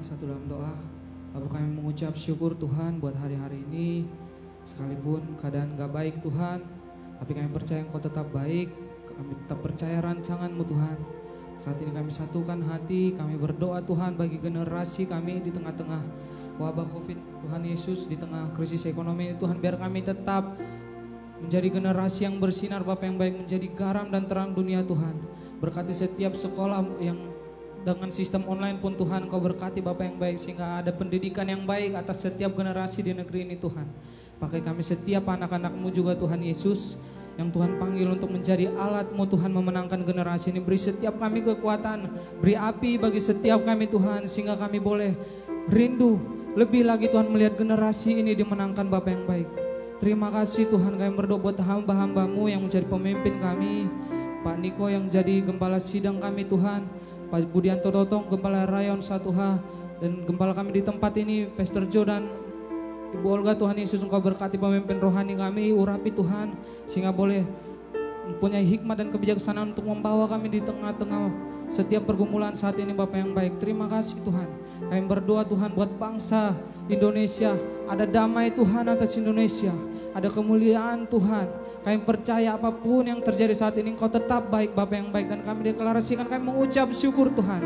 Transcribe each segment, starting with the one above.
satu dalam doa. Bapak, kami mengucap syukur Tuhan buat hari-hari ini. Sekalipun keadaan gak baik Tuhan, tapi kami percaya Engkau tetap baik. Kami tetap percaya rancangan-Mu Tuhan. Saat ini kami satukan hati, kami berdoa Tuhan bagi generasi kami di tengah-tengah wabah Covid Tuhan Yesus, di tengah krisis ekonomi ini Tuhan, biar kami tetap menjadi generasi yang bersinar Bapak yang baik, menjadi garam dan terang dunia Tuhan. Berkati setiap sekolah yang dengan sistem online pun Tuhan, Kau berkati Bapak yang baik, sehingga ada pendidikan yang baik atas setiap generasi di negeri ini Tuhan. Pakai kami setiap anak-anak-Mu juga Tuhan Yesus, yang Tuhan panggil untuk menjadi alat-Mu Tuhan memenangkan generasi ini. Beri setiap kami kekuatan, beri api bagi setiap kami Tuhan, sehingga kami boleh rindu lebih lagi Tuhan melihat generasi ini dimenangkan Bapak yang baik. Terima kasih Tuhan, kami berdoa buat hamba-hamba-Mu yang menjadi pemimpin kami, Pak Niko yang jadi gembala sidang kami Tuhan, Pak Budianto Totong gembala rayon 1H, dan gembala kami di tempat ini Pastor Jo dan Ibu Olga. Tuhan Yesus, Engkau berkati pemimpin rohani kami, urapi Tuhan, sehingga boleh mempunyai hikmat dan kebijaksanaan untuk membawa kami di tengah-tengah setiap pergumulan saat ini Bapak yang baik. Terima kasih Tuhan, kami berdoa Tuhan buat bangsa Indonesia, ada damai Tuhan atas Indonesia, ada kemuliaan Tuhan. Kami percaya apapun yang terjadi saat ini Engkau tetap baik Bapak yang baik, dan kami deklarasikan, kami mengucap syukur Tuhan.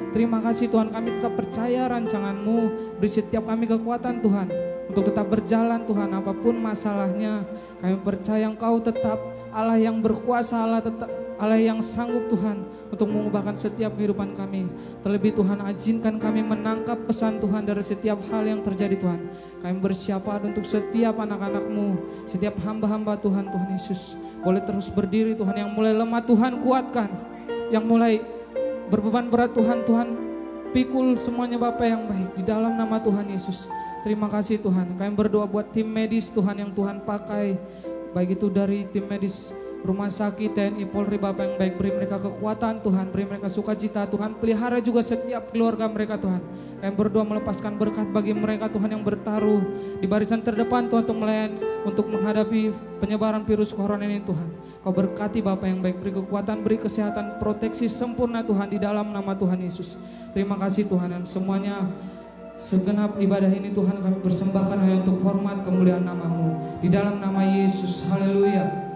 Terima kasih Tuhan, kami tetap percaya rancangan-Mu. Beri setiap kami kekuatan Tuhan untuk tetap berjalan Tuhan apapun masalahnya. Kami percaya Engkau tetap Allah yang berkuasa, Allah yang sanggup Tuhan untuk mengubahkan setiap kehidupan kami. Terlebih Tuhan, izinkan kami menangkap pesan Tuhan dari setiap hal yang terjadi Tuhan. Kami bersyafaat untuk setiap anak-anak-Mu, setiap hamba-hamba Tuhan, Tuhan Yesus. Boleh terus berdiri Tuhan, yang mulai lemah Tuhan kuatkan, yang mulai berbeban berat Tuhan, Tuhan pikul semuanya Bapak yang baik, di dalam nama Tuhan Yesus. Terima kasih Tuhan, kami berdoa buat tim medis Tuhan yang Tuhan pakai, baik itu dari tim medis Rumah Sakit TNI Polri Bapak yang baik, beri mereka kekuatan Tuhan, beri mereka sukacita Tuhan, pelihara juga setiap keluarga mereka Tuhan. Kami berdoa melepaskan berkat bagi mereka Tuhan yang bertaruh di barisan terdepan Tuhan untuk melayani, untuk menghadapi penyebaran virus corona ini Tuhan. Kau berkati Bapak yang baik, beri kekuatan, beri kesehatan, proteksi sempurna Tuhan di dalam nama Tuhan Yesus. Terima kasih Tuhan, dan semuanya segenap ibadah ini Tuhan kami persembahkan hanya untuk hormat kemuliaan nama-Mu. Di dalam nama Yesus, haleluya.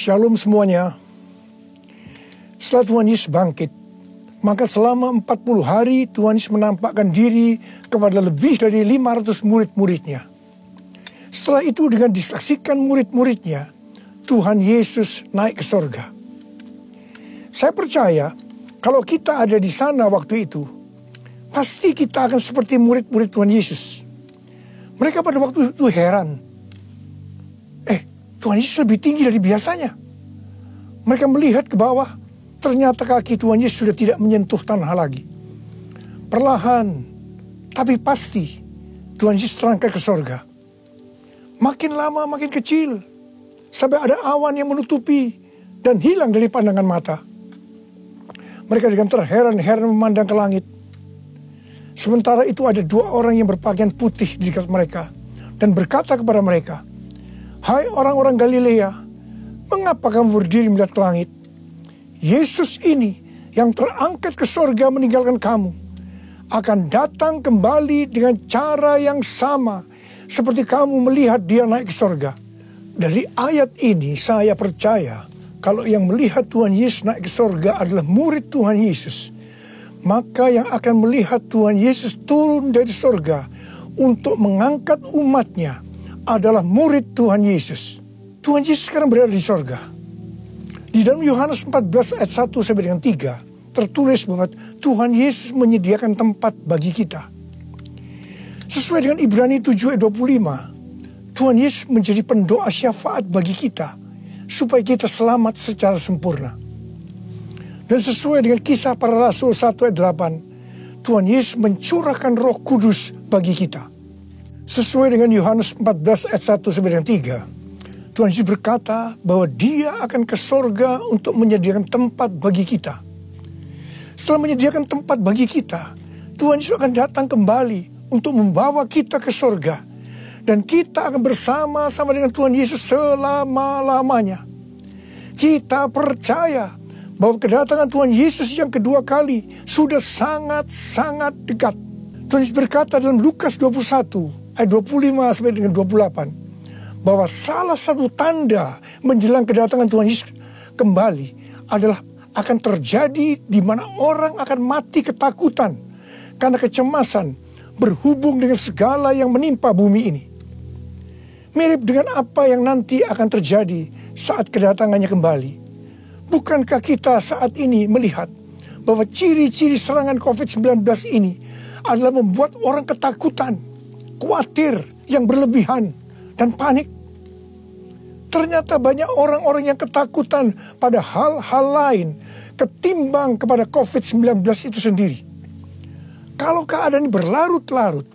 Shalom semuanya. Setelah Tuhan Yesus bangkit, maka selama 40 hari Tuhan Yesus menampakkan diri kepada lebih dari 500 murid-muridnya. Setelah itu dengan disaksikan murid-muridnya, Tuhan Yesus naik ke sorga. Saya percaya kalau kita ada di sana waktu itu, pasti kita akan seperti murid-murid Tuhan Yesus. Mereka pada waktu itu heran. Tuhan Yesus lebih tinggi dari biasanya. Mereka melihat ke bawah, ternyata kaki Tuhan Yesus sudah tidak menyentuh tanah lagi. Perlahan, tapi pasti, Tuhan Yesus terangkat ke sorga. Makin lama makin kecil, sampai ada awan yang menutupi dan hilang dari pandangan mata. Mereka dengan terheran-heran memandang ke langit. Sementara itu ada 2 orang yang berpakaian putih di dekat mereka dan berkata kepada mereka, "Hai orang-orang Galilea, mengapa kamu berdiri melihat ke langit? Yesus ini yang terangkat ke sorga meninggalkan kamu, akan datang kembali dengan cara yang sama seperti kamu melihat dia naik ke sorga." Dari ayat ini saya percaya kalau yang melihat Tuhan Yesus naik ke sorga adalah murid Tuhan Yesus. maka yang akan melihat Tuhan Yesus turun dari sorga untuk mengangkat umatnya adalah murid Tuhan Yesus. Tuhan Yesus sekarang berada di sorga. Di dalam Yohanes 14 ayat 1 sampai dengan 3 tertulis bahwa Tuhan Yesus menyediakan tempat bagi kita. Sesuai dengan Ibrani 7 ayat 25, Tuhan Yesus menjadi pendoa syafaat bagi kita supaya kita selamat secara sempurna. Dan sesuai dengan Kisah Para Rasul 1 ayat 8, Tuhan Yesus mencurahkan Roh Kudus bagi kita. Sesuai dengan Yohanes 14 ayat 1 sampai dengan 3, Tuhan Yesus berkata bahwa Dia akan ke sorga untuk menyediakan tempat bagi kita. Setelah menyediakan tempat bagi kita, Tuhan Yesus akan datang kembali untuk membawa kita ke sorga. Dan kita akan bersama-sama dengan Tuhan Yesus selama-lamanya. Kita percaya bahwa kedatangan Tuhan Yesus yang kedua kali sudah sangat-sangat dekat. Tuhan Yesus berkata dalam Lukas 21 ayat 25 sampai dengan 28 bahwa salah satu tanda menjelang kedatangan Tuhan Yesus kembali adalah akan terjadi di mana orang akan mati ketakutan karena kecemasan berhubung dengan segala yang menimpa bumi ini. Mirip dengan apa yang nanti akan terjadi saat kedatangannya kembali. Bukankah kita saat ini melihat bahwa ciri-ciri serangan COVID-19 ini adalah membuat orang ketakutan, khawatir yang berlebihan, dan panik? Ternyata banyak orang-orang yang ketakutan pada hal-hal lain ketimbang kepada COVID-19 itu sendiri. Kalau keadaan berlarut-larut,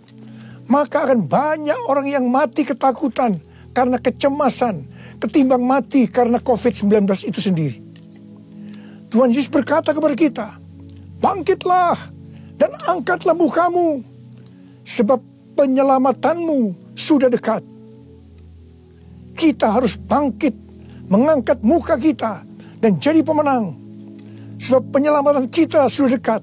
maka akan banyak orang yang mati ketakutan karena kecemasan ketimbang mati karena COVID-19 itu sendiri. Tuhan Yesus berkata kepada kita, bangkitlah dan angkatlah mukamu, sebab penyelamatanmu sudah dekat. Kita harus bangkit, mengangkat muka kita, dan jadi pemenang. Sebab penyelamatan kita sudah dekat.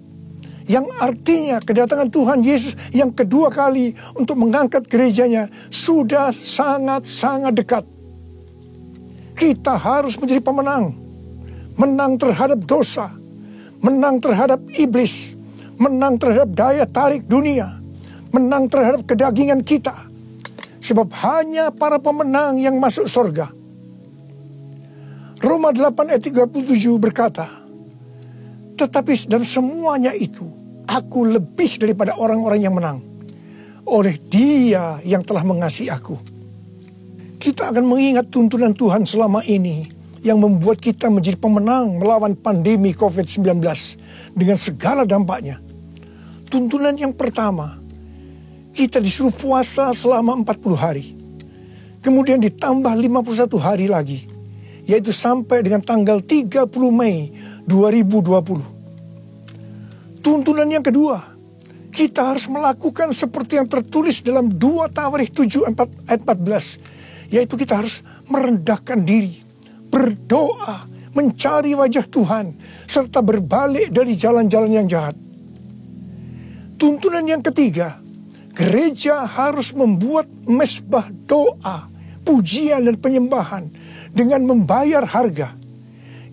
Yang artinya kedatangan Tuhan Yesus yang kedua kali untuk mengangkat gerejanya sudah sangat-sangat dekat. Kita harus menjadi pemenang. Menang terhadap dosa, menang terhadap iblis, menang terhadap daya tarik dunia, menang terhadap kedagingan kita. Sebab hanya para pemenang yang masuk surga. Roma 8 ayat 37 berkata, tetapi dalam semuanya itu, aku lebih daripada orang-orang yang menang. Oleh Dia yang telah mengasihi aku. Kita akan mengingat tuntunan Tuhan selama ini yang membuat kita menjadi pemenang melawan pandemi COVID-19 dengan segala dampaknya. Tuntunan yang pertama, kita disuruh puasa selama 40 hari. Kemudian ditambah 51 hari lagi, yaitu sampai dengan tanggal 30 Mei 2020. Tuntunan yang kedua, kita harus melakukan seperti yang tertulis dalam 2 Tawarikh 7 ayat 14, yaitu kita harus merendahkan diri, berdoa, mencari wajah Tuhan, serta berbalik dari jalan-jalan yang jahat. Tuntunan yang ketiga, gereja harus membuat mezbah doa, pujian dan penyembahan dengan membayar harga,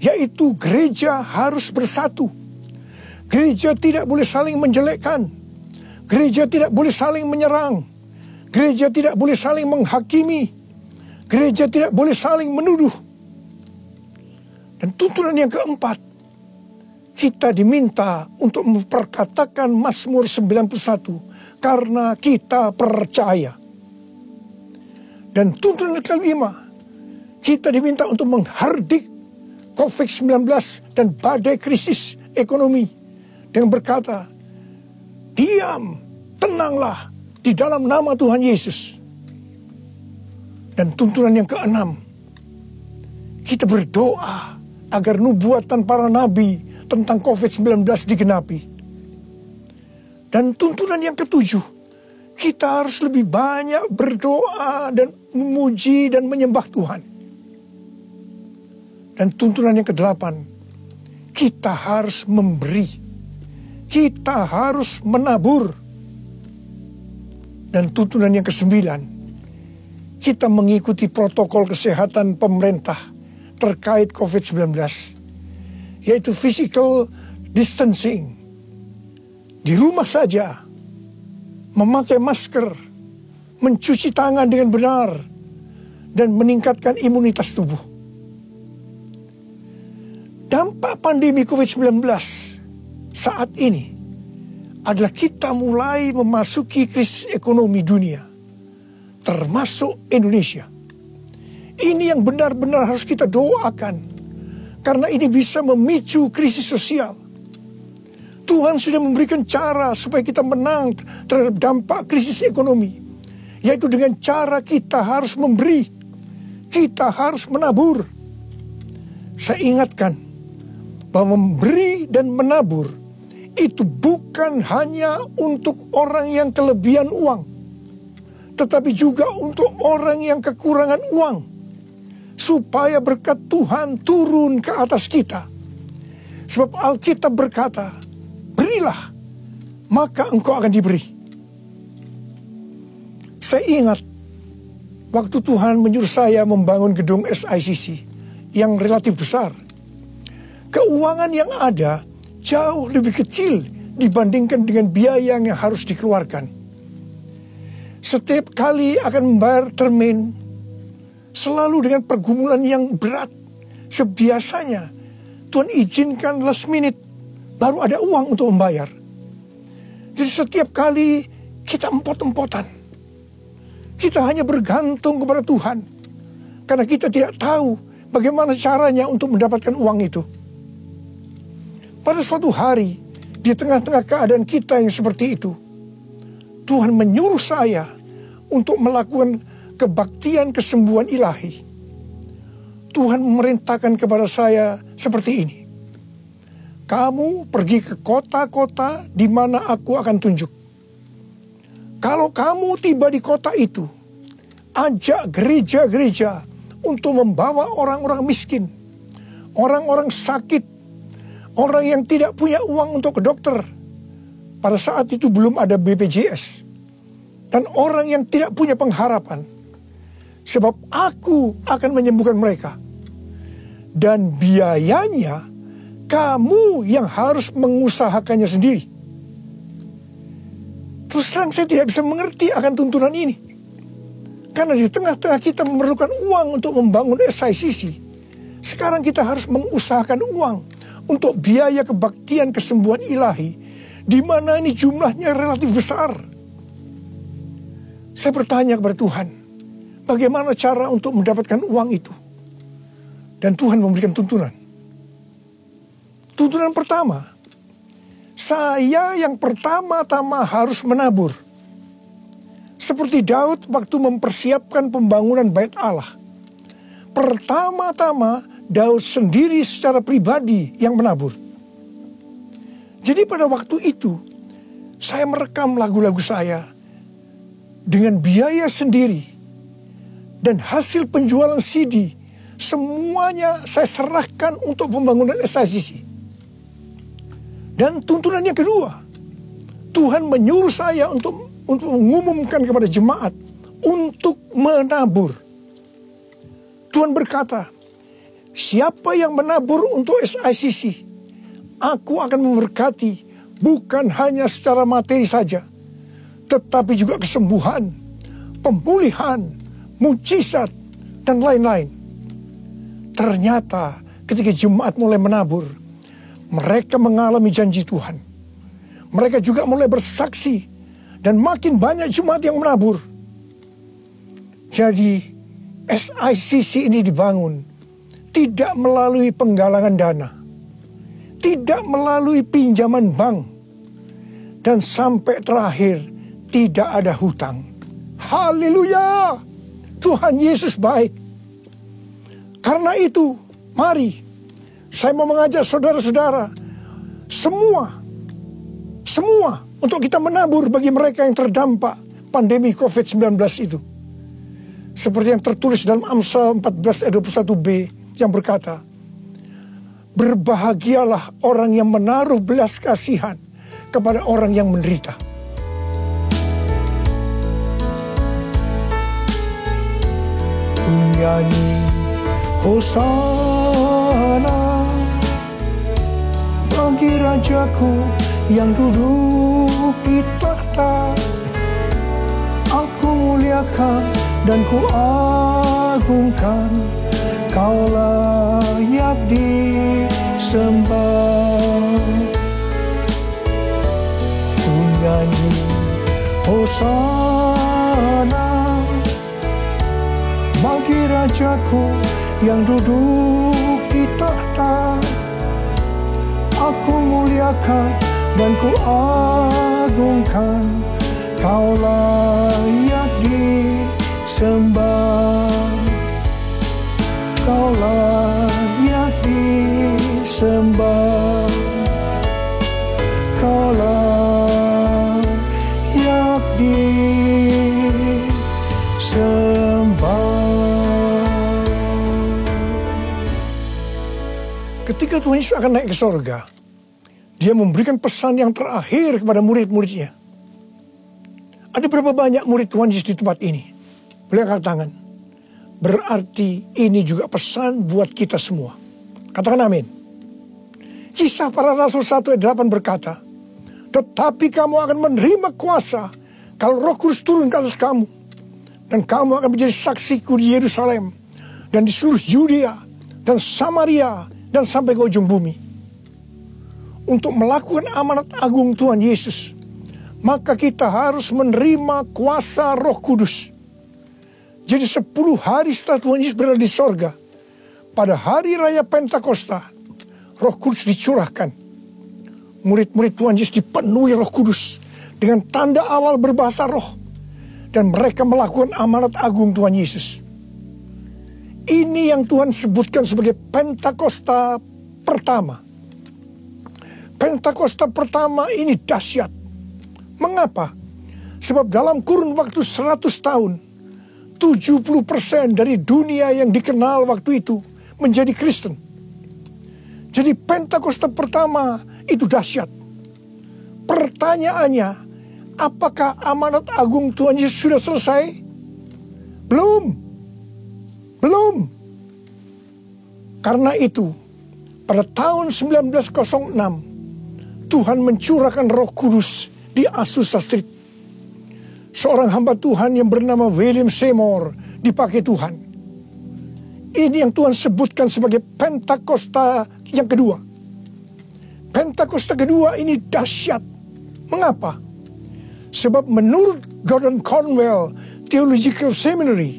yaitu gereja harus bersatu. Gereja tidak boleh saling menjelekkan, gereja tidak boleh saling menyerang, gereja tidak boleh saling menghakimi, gereja tidak boleh saling menuduh. Dan tuntunan yang keempat, kita diminta untuk memperkatakan Mazmur 91 karena kita percaya. Dan tuntunan yang kelima, kita diminta untuk menghardik COVID-19 dan badai krisis ekonomi dengan berkata, diam, tenanglah di dalam nama Tuhan Yesus. Dan tuntunan yang keenam, kita berdoa agar nubuatan para nabi tentang COVID-19 digenapi. Dan tuntunan yang ketujuh, kita harus lebih banyak berdoa dan memuji dan menyembah Tuhan. Dan tuntunan yang kedelapan, kita harus memberi, kita harus menabur. Dan tuntunan yang kesembilan, kita mengikuti protokol kesehatan pemerintah terkait COVID-19, yaitu physical distancing, di rumah saja, memakai masker, mencuci tangan dengan benar, dan meningkatkan imunitas tubuh. Dampak pandemi COVID-19 saat ini adalah kita mulai memasuki krisis ekonomi dunia, termasuk Indonesia. Ini yang benar-benar harus kita doakan, karena ini bisa memicu krisis sosial. Tuhan sudah memberikan cara supaya kita menang terhadap dampak krisis ekonomi, yaitu dengan cara kita harus memberi, kita harus menabur. Saya ingatkan bahwa memberi dan menabur itu bukan hanya untuk orang yang kelebihan uang, tetapi juga untuk orang yang kekurangan uang, supaya berkat Tuhan turun ke atas kita. Sebab Alkitab berkata, berilah, maka engkau akan diberi. Saya ingat waktu Tuhan menyuruh saya membangun gedung SICC yang relatif besar. Keuangan yang ada jauh lebih kecil dibandingkan dengan biaya yang harus dikeluarkan. Setiap kali akan membayar termin, selalu dengan pergumulan yang berat. Sebiasanya Tuhan izinkan last minute, baru ada uang untuk membayar. Jadi setiap kali kita empot-empotan, kita hanya bergantung kepada Tuhan, karena kita tidak tahu bagaimana caranya untuk mendapatkan uang itu. Pada suatu hari, di tengah-tengah keadaan kita yang seperti itu, Tuhan menyuruh saya untuk melakukan kebaktian kesembuhan ilahi. Tuhan memerintahkan kepada saya seperti ini. Kamu pergi ke kota-kota di mana aku akan tunjuk. Kalau kamu tiba di kota itu, ajak gereja-gereja untuk membawa orang-orang miskin, orang-orang sakit, orang yang tidak punya uang untuk ke dokter. Pada saat itu belum ada BPJS. Dan orang yang tidak punya pengharapan. Sebab aku akan menyembuhkan mereka. Dan biayanya kamu yang harus mengusahakannya sendiri. Terus terang saya tidak bisa mengerti akan tuntunan ini. Karena di tengah-tengah kita memerlukan uang untuk membangun SICC. Sekarang kita harus mengusahakan uang untuk biaya kebaktian kesembuhan ilahi, di mana ini jumlahnya relatif besar. Saya bertanya kepada Tuhan, bagaimana cara untuk mendapatkan uang itu? Dan Tuhan memberikan tuntunan. Tuntunan pertama, saya yang pertama-tama harus menabur. Seperti Daud waktu mempersiapkan pembangunan Bait Allah. Pertama-tama Daud sendiri secara pribadi yang menabur. Jadi pada waktu itu, saya merekam lagu-lagu saya dengan biaya sendiri. Dan hasil penjualan CD, semuanya saya serahkan untuk pembangunan SICC. Dan tuntunan yang kedua, Tuhan menyuruh saya untuk mengumumkan kepada jemaat untuk menabur. Tuhan berkata, siapa yang menabur untuk SICC, aku akan memberkati bukan hanya secara materi saja, tetapi juga kesembuhan, pemulihan, mujizat, dan lain-lain. Ternyata ketika jemaat mulai menabur, mereka mengalami janji Tuhan. Mereka juga mulai bersaksi, dan makin banyak jemaat yang menabur. Jadi SICC ini dibangun tidak melalui penggalangan dana, tidak melalui pinjaman bank, dan sampai terakhir tidak ada hutang. Haleluya! Tuhan Yesus baik. Karena itu, mari saya mau mengajak saudara-saudara semua untuk kita menabur bagi mereka yang terdampak pandemi COVID-19 itu. Seperti yang tertulis dalam Amsal 14 ayat 21b yang berkata, berbahagialah orang yang menaruh belas kasihan kepada orang yang menderita. Nyanyi Hosana bagi Rajaku yang duduk di tahta. Aku muliakan dan ku agungkan, Kau layak disembah. Ku nyanyi Hosana bagi Rajaku yang duduk di tahta. Aku muliakan dan ku agungkan, Kau layak disembah. Kau layak disembah. Kau layak disembah. Ketika Tuhan Yesus akan naik ke sorga, Dia memberikan pesan yang terakhir kepada murid-muridnya. Ada berapa banyak murid Tuhan Yesus di tempat ini? Boleh angkat tangan. Berarti ini juga pesan buat kita semua. Katakan amin. Kisah Para Rasul 1 ayat 8 berkata, tetapi kamu akan menerima kuasa kalau Roh Kudus turun ke atas kamu. Dan kamu akan menjadi saksiku di Yerusalem dan di seluruh Yudea dan Samaria dan sampai ke ujung bumi. Untuk melakukan amanat agung Tuhan Yesus, maka kita harus menerima kuasa Roh Kudus. Jadi 10 hari setelah Tuhan Yesus berada di sorga, pada hari raya Pentakosta, Roh Kudus dicurahkan. Murid-murid Tuhan Yesus dipenuhi Roh Kudus dengan tanda awal berbahasa roh, dan mereka melakukan amanat agung Tuhan Yesus. Ini yang Tuhan sebutkan sebagai Pentakosta pertama. Pentakosta pertama ini dahsyat. Mengapa? Sebab dalam kurun waktu 100 tahun, 70% dari dunia yang dikenal waktu itu menjadi Kristen. Jadi Pentakosta pertama itu dahsyat. Pertanyaannya, apakah amanat agung Tuhan Yesus sudah selesai? Belum. Karena itu, pada tahun 1906, Tuhan mencurahkan Roh Kudus di Azusa Street. Seorang hamba Tuhan yang bernama William Seymour dipakai Tuhan. Ini yang Tuhan sebutkan sebagai Pentakosta yang kedua. Pentakosta kedua ini dahsyat. Mengapa? Sebab menurut Gordon Conwell Theological Seminary,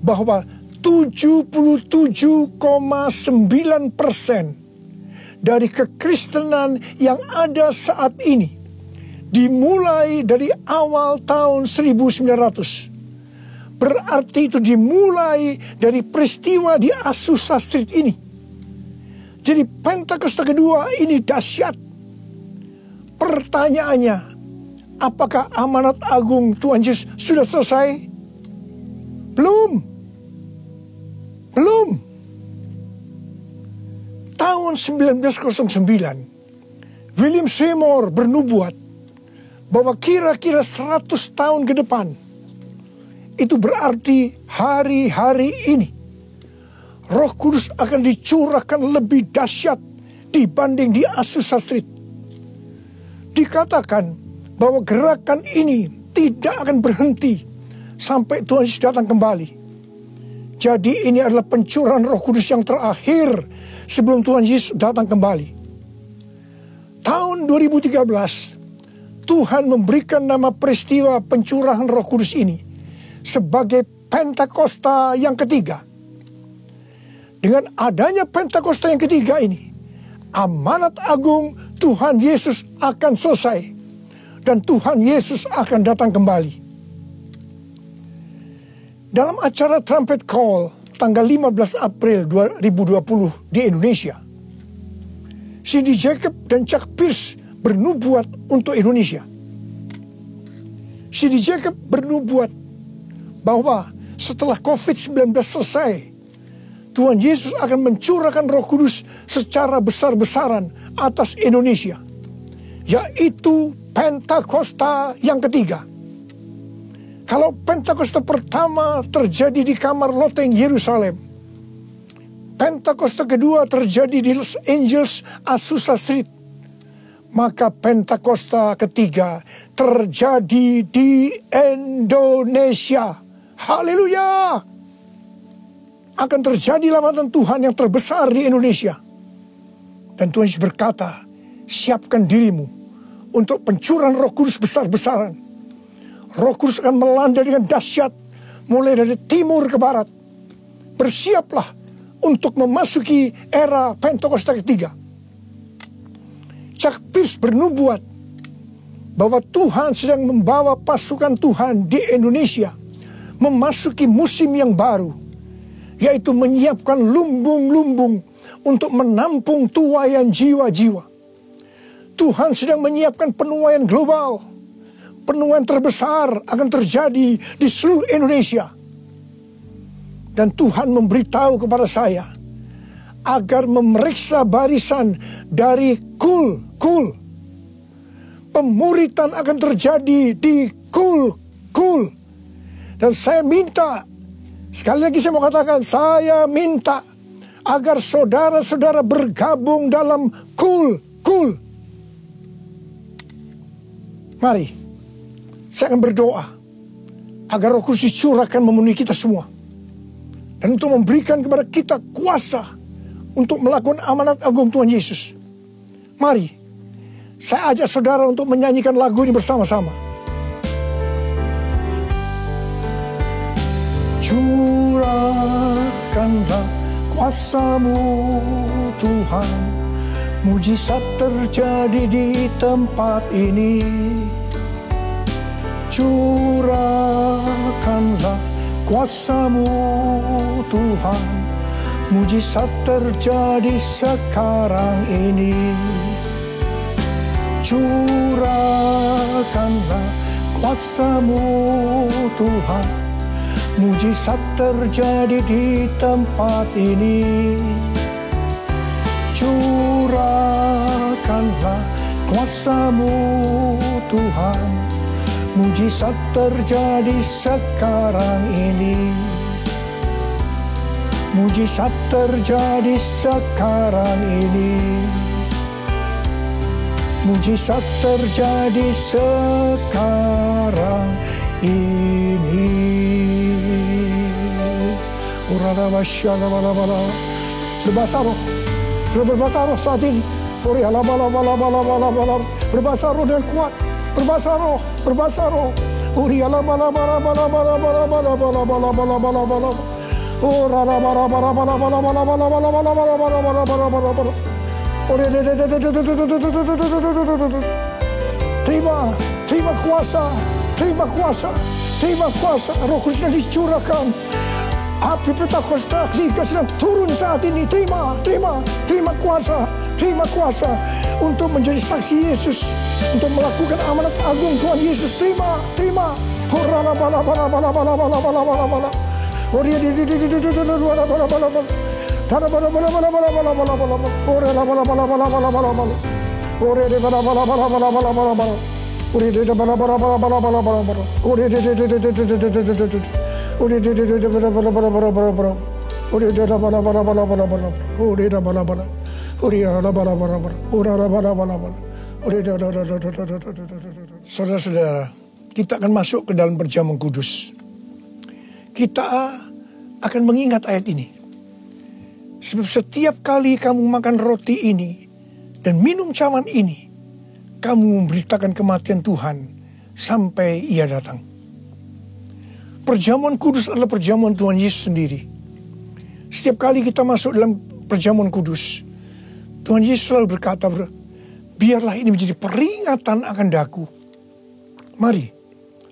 bahwa 77,9% dari kekristenan yang ada saat ini dimulai dari awal tahun 1900. Berarti itu dimulai dari peristiwa di Azusa Street ini. Jadi Pentakosta kedua ini dahsyat. Pertanyaannya, apakah amanat agung Tuhan Yesus sudah selesai? Belum. Tahun 1909, William Seymour bernubuat bahwa kira-kira 100 tahun ke depan, itu berarti hari-hari ini, Roh Kudus akan dicurahkan lebih dahsyat dibanding di Azusa Street. Dikatakan bahwa gerakan ini tidak akan berhenti sampai Tuhan Yesus datang kembali. Jadi ini adalah pencurahan Roh Kudus yang terakhir sebelum Tuhan Yesus datang kembali. Tahun 2013, Tuhan memberikan nama peristiwa pencurahan Roh Kudus ini sebagai Pentakosta yang ketiga. Dengan adanya Pentakosta yang ketiga ini, amanat agung Tuhan Yesus akan selesai dan Tuhan Yesus akan datang kembali. Dalam acara Trumpet Call tanggal 15 April 2020 di Indonesia, Cindy Jacob dan Chuck Pierce bernubuat untuk Indonesia. Cindy Jacob bernubuat bahwa setelah COVID-19 selesai, Tuhan Yesus akan mencurahkan Roh Kudus secara besar-besaran atas Indonesia, yaitu Pentakosta yang ketiga. Kalau Pentakosta pertama terjadi di kamar loteng Yerusalem, Pentakosta kedua terjadi di Los Angeles, Azusa Street. maka Pentakosta ketiga terjadi di Indonesia. Haleluya! Akan terjadi lambatan Tuhan yang terbesar di Indonesia. Dan Tuhan Yesus berkata, siapkan dirimu untuk pencurahan Roh Kudus besar-besaran. Roh Kudus akan melanda dengan dahsyat mulai dari timur ke barat. Bersiaplah untuk memasuki era Pentakosta ketiga. Chuck Pierce bernubuat bahwa Tuhan sedang membawa pasukan Tuhan di Indonesia memasuki musim yang baru, yaitu menyiapkan lumbung-lumbung untuk menampung tuaian jiwa-jiwa. Tuhan sedang menyiapkan penuaian global. Penuaian terbesar akan terjadi di seluruh Indonesia. Dan Tuhan memberitahu kepada saya agar memeriksa barisan dari kul. Pemuritan akan terjadi di kul. Dan saya minta, sekali lagi saya mau katakan, saya minta agar saudara-saudara bergabung dalam kul. Mari, saya akan berdoa agar Roh Kudus dicurahkan memenuhi kita semua. Dan untuk memberikan kepada kita kuasa untuk melakukan amanat agung Tuhan Yesus. Mari, saya ajak saudara untuk menyanyikan lagu ini bersama-sama. Curahkanlah kuasa-Mu Tuhan, mujizat terjadi di tempat ini. Curahkanlah kuasa-Mu Tuhan, mujizat terjadi sekarang ini. Curahkanlah kuasa-Mu Tuhan, mujizat terjadi di tempat ini. Curahkanlah kuasa-Mu Tuhan, mujizat terjadi sekarang ini. Mujizat terjadi sekarang ini. Mujizat terjadi sekarang ini. Berbahasa roh. Berbahasa roh saat ini. Berbahasa roh dengan kuat. Berbahasa roh. Berbahasa roh. Terima kuasa. Terima kuasa. Roh Kudus sedang dicurahkan. Api Pentakosta ketiga sedang turun saat ini. Terima kuasa untuk menjadi saksi Yesus, untuk melakukan amanat agung Tuhan Yesus. Terima. Saudara-saudara, kita akan masuk ke dalam perjamuan kudus. Kita akan mengingat ayat ini. Sebab setiap kali kamu makan roti ini dan minum cawan ini, kamu memberitakan kematian Tuhan sampai Ia datang. Perjamuan kudus adalah perjamuan Tuhan Yesus sendiri. Setiap kali kita masuk dalam perjamuan kudus, Tuhan Yesus selalu berkata, biarlah ini menjadi peringatan akan daku. Mari,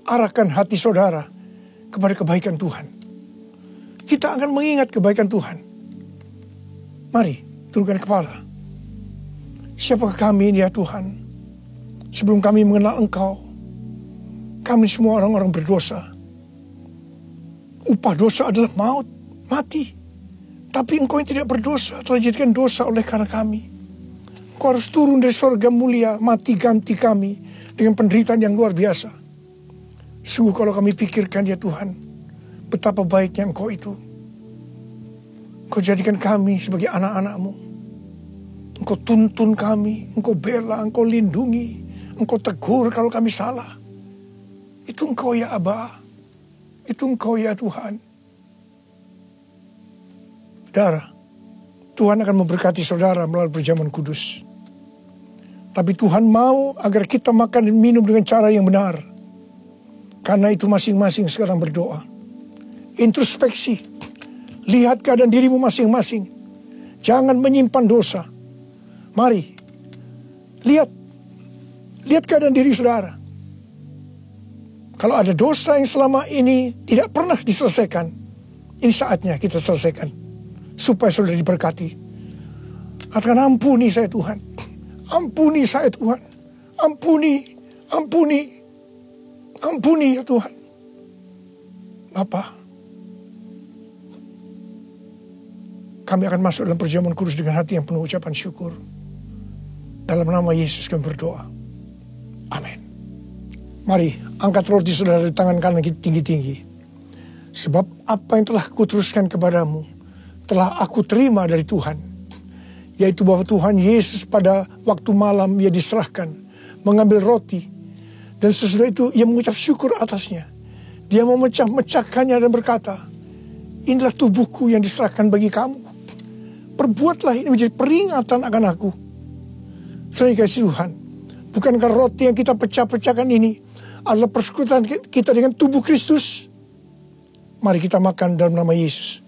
arahkan hati saudara kepada kebaikan Tuhan. Kita akan mengingat kebaikan Tuhan. Mari, turunkan kepala. Siapakah kami ini ya Tuhan? Sebelum kami mengenal Engkau, kami semua orang-orang berdosa. Upah dosa adalah maut, mati. Tapi Engkau yang tidak berdosa telah dijadikan dosa oleh karena kami. Engkau harus turun dari surga mulia, mati ganti kami dengan penderitaan yang luar biasa. Sungguh kalau kami pikirkan ya Tuhan, betapa baiknya Engkau itu. Engkau jadikan kami sebagai anak-anak-Mu. Engkau tuntun kami, Engkau bela, Engkau lindungi, Engkau tegur kalau kami salah. Itu Engkau ya Aba, itu Engkau ya Tuhan. Saudara, Tuhan akan memberkati saudara melalui perjamuan kudus. Tapi Tuhan mau agar kita makan dan minum dengan cara yang benar. Karena itu masing-masing sekarang berdoa. Introspeksi. Lihat keadaan dirimu masing-masing. Jangan menyimpan dosa. Mari. Lihat keadaan diri saudara. Kalau ada dosa yang selama ini tidak pernah diselesaikan, ini saatnya kita selesaikan. Supaya saudara diberkati. Katakan, ampuni saya Tuhan. Ampuni saya Tuhan. Ampuni ya Tuhan. Bapa, kami akan masuk dalam perjamuan kudus dengan hati yang penuh ucapan syukur. Dalam nama Yesus kami berdoa. Amin. Mari angkat roti saudara di tangan kanan kita tinggi-tinggi. Sebab apa yang telah kuteruskan kepadamu telah aku terima dari Tuhan. Yaitu bahwa Tuhan Yesus pada waktu malam ia diserahkan, mengambil roti. Dan sesudah itu ia mengucap syukur atasnya. Dia memecah-mecahkannya dan berkata, inilah tubuhku yang diserahkan bagi kamu. Perbuatlah ini menjadi peringatan akan aku. Saudara dikasihi Tuhan, bukankah roti yang kita pecah-pecahkan ini adalah persekutuan kita dengan tubuh Kristus? Mari kita makan dalam nama Yesus.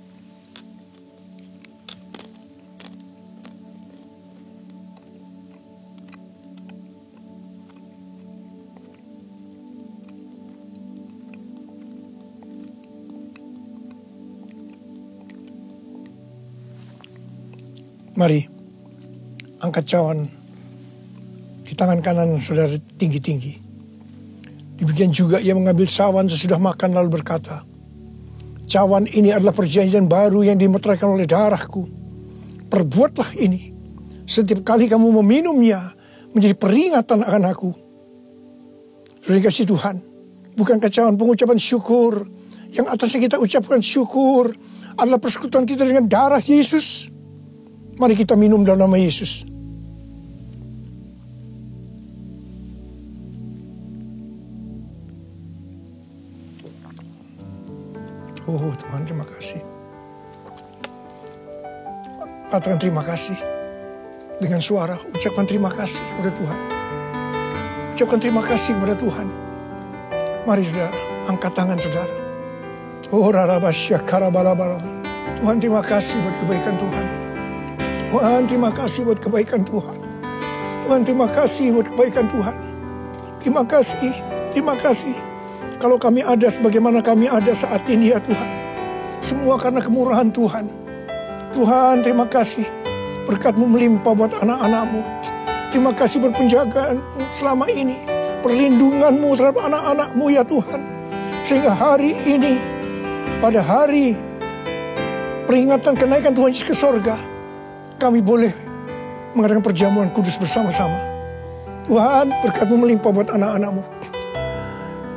Mari, angkat cawan di tangan kanan saudara tinggi-tinggi. Demikian juga ia mengambil cawan sesudah makan lalu berkata, cawan ini adalah perjanjian baru yang dimeteraikan oleh darahku. Perbuatlah ini setiap kali kamu meminumnya menjadi peringatan akan aku. Saudara kasih Tuhan, bukankah cawan pengucapan syukur yang atasnya kita ucapkan syukur adalah persekutuan kita dengan darah Yesus? Mari kita minum dalam nama Yesus. Oh Tuhan, terima kasih. Katakan terima kasih. Dengan suara, ucapkan terima kasih kepada Tuhan. Ucapkan terima kasih kepada Tuhan. Mari saudara, angkat tangan saudara. Oh rarabasya karabalabala. Tuhan terima kasih buat kebaikan Tuhan. Tuhan terima kasih buat kebaikan Tuhan. Tuhan terima kasih buat kebaikan Tuhan. Terima kasih, terima kasih. Kalau kami ada sebagaimana kami ada saat ini ya Tuhan. Semua karena kemurahan Tuhan. Tuhan terima kasih. Berkat-Mu melimpah buat anak-anak-Mu. Terima kasih buat penjagaan selama ini. Perlindungan-Mu terhadap anak-anak-Mu ya Tuhan. Sehingga hari ini, pada hari peringatan kenaikan Tuhan Yesus ke sorga, kami boleh mengadakan perjamuan kudus bersama-sama. Tuhan, berkat-Mu melimpah buat anak-anak-Mu.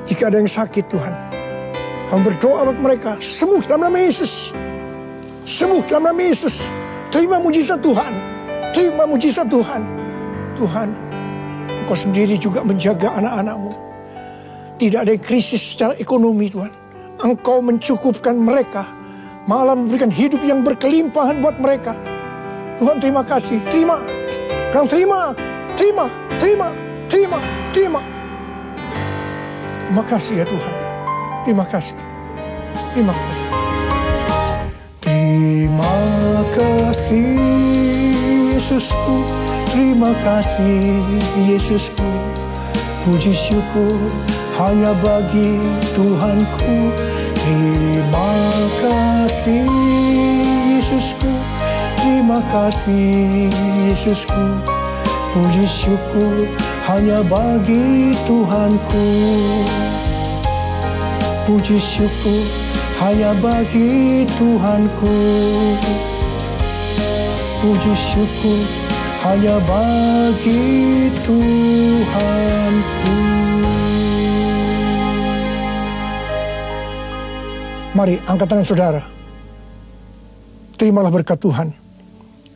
Jika ada yang sakit Tuhan, kami berdoa buat mereka, sembuh dalam nama Yesus. Sembuh dalam nama Yesus. Terima mujizat Tuhan. Terima mujizat Tuhan. Tuhan, Engkau sendiri juga menjaga anak-anak-Mu. Tidak ada yang krisis secara ekonomi Tuhan. Engkau mencukupkan mereka. Malah memberikan hidup yang berkelimpahan buat mereka. Tuhan terima kasih, terima. Kau terima. Terima. Terima kasih ya Tuhan. Terima kasih. Terima kasih. Terima kasih Yesusku. Terima kasih Yesusku. Puji syukur hanya bagi Tuhanku. Terima kasih Yesusku. Terima kasih Yesusku. Puji syukur hanya bagi Tuhanku. Puji syukur hanya bagi Tuhanku. Puji syukur hanya bagi Tuhanku. Mari angkat tangan saudara. Terimalah berkat Tuhan.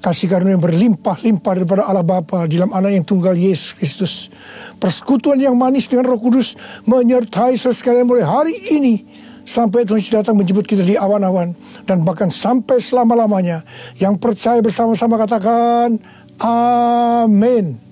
kasih karunia yang berlimpah-limpah daripada Allah Bapa dalam anak yang tunggal Yesus Kristus, persekutuan yang manis dengan Roh Kudus menyertai saudara sekalian mulai hari ini sampai Tuhan Yesus datang menjemput kita di awan-awan, dan bahkan sampai selama-lamanya. Yang percaya bersama-sama katakan amin.